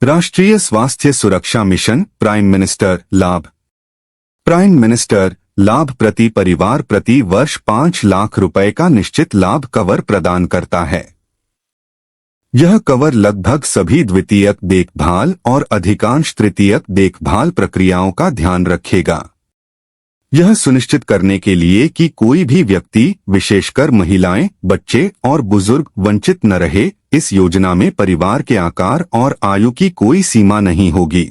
राष्ट्रीय स्वास्थ्य सुरक्षा मिशन प्राइम मिनिस्टर लाभ। प्राइम मिनिस्टर लाभ प्रति परिवार प्रति वर्ष 5 लाख रुपए का निश्चित लाभ कवर प्रदान करता है। यह कवर लगभग सभी द्वितीयक देखभाल और अधिकांश तृतीयक देखभाल प्रक्रियाओं का ध्यान रखेगा। यह सुनिश्चित करने के लिए कि कोई भी व्यक्ति, विशेषकर महिलाएं, बच्चे और बुजुर्ग वंचित न रहे, इस योजना में परिवार के आकार और आयु की कोई सीमा नहीं होगी।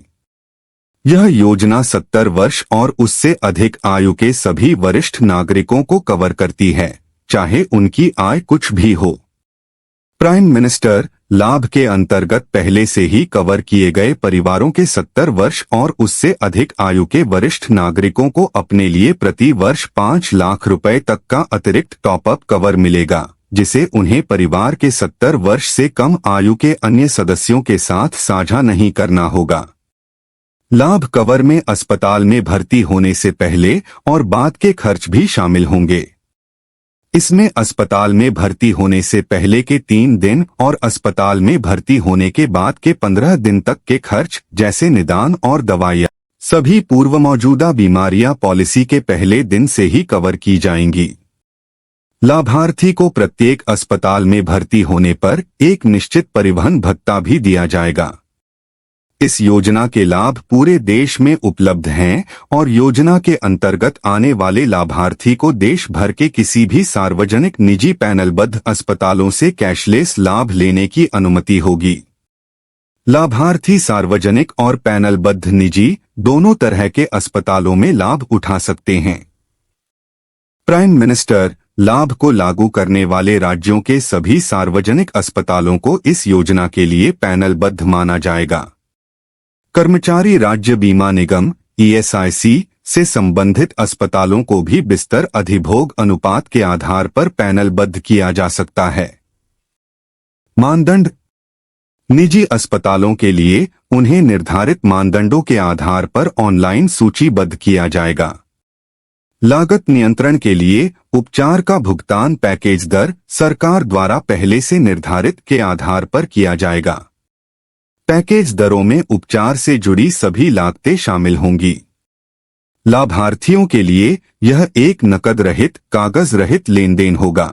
यह योजना 70 वर्ष और उससे अधिक आयु के सभी वरिष्ठ नागरिकों को कवर करती है, चाहे उनकी आय कुछ भी हो। प्राइम मिनिस्टर लाभ के अंतर्गत पहले से ही कवर किए गए परिवारों के 70 वर्ष और उससे अधिक आयु के वरिष्ठ नागरिकों को अपने लिए प्रति वर्ष 5 लाख रुपए तक का अतिरिक्त टॉपअप कवर मिलेगा, जिसे उन्हें परिवार के 70 वर्ष से कम आयु के अन्य सदस्यों के साथ साझा नहीं करना होगा। लाभ कवर में अस्पताल में भर्ती होने से पहले और बाद के खर्च भी शामिल होंगे। इसमें अस्पताल में भर्ती होने से पहले के 3 दिन और अस्पताल में भर्ती होने के बाद के 15 दिन तक के खर्च, जैसे निदान और दवाइयाँ, सभी पूर्व मौजूदा बीमारियां पॉलिसी के पहले दिन से ही कवर की जाएंगी। लाभार्थी को प्रत्येक अस्पताल में भर्ती होने पर एक निश्चित परिवहन भत्ता भी दिया जाएगा। इस योजना के लाभ पूरे देश में उपलब्ध हैं और योजना के अंतर्गत आने वाले लाभार्थी को देश भर के किसी भी सार्वजनिक निजी पैनलबद्ध अस्पतालों से कैशलेस लाभ लेने की अनुमति होगी। लाभार्थी सार्वजनिक और पैनलबद्ध निजी दोनों तरह के अस्पतालों में लाभ उठा सकते हैं। प्राइम मिनिस्टर लाभ को लागू करने वाले राज्यों के सभी सार्वजनिक अस्पतालों को इस योजना के लिए पैनलबद्ध माना जाएगा। कर्मचारी राज्य बीमा निगम (ESIC) से संबंधित अस्पतालों को भी बिस्तर अधिभोग अनुपात के आधार पर पैनलबद्ध किया जा सकता है। मानदंड निजी अस्पतालों के लिए उन्हें निर्धारित मानदंडों के आधार पर ऑनलाइन सूचीबद्ध किया जाएगा। लागत नियंत्रण के लिए उपचार का भुगतान पैकेज दर सरकार द्वारा पहले से निर्धारित के आधार पर किया जाएगा। पैकेज दरों में उपचार से जुड़ी सभी लागतें शामिल होंगी। लाभार्थियों के लिए यह एक नकद रहित, कागज रहित लेनदेन होगा।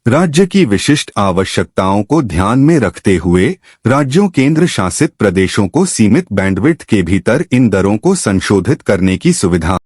राज्य की विशिष्ट आवश्यकताओं को ध्यान में रखते हुए राज्यों केंद्र शासित प्रदेशों को सीमित बैंडविड्थ के भीतर इन दरों को संशोधित करने की सुविधा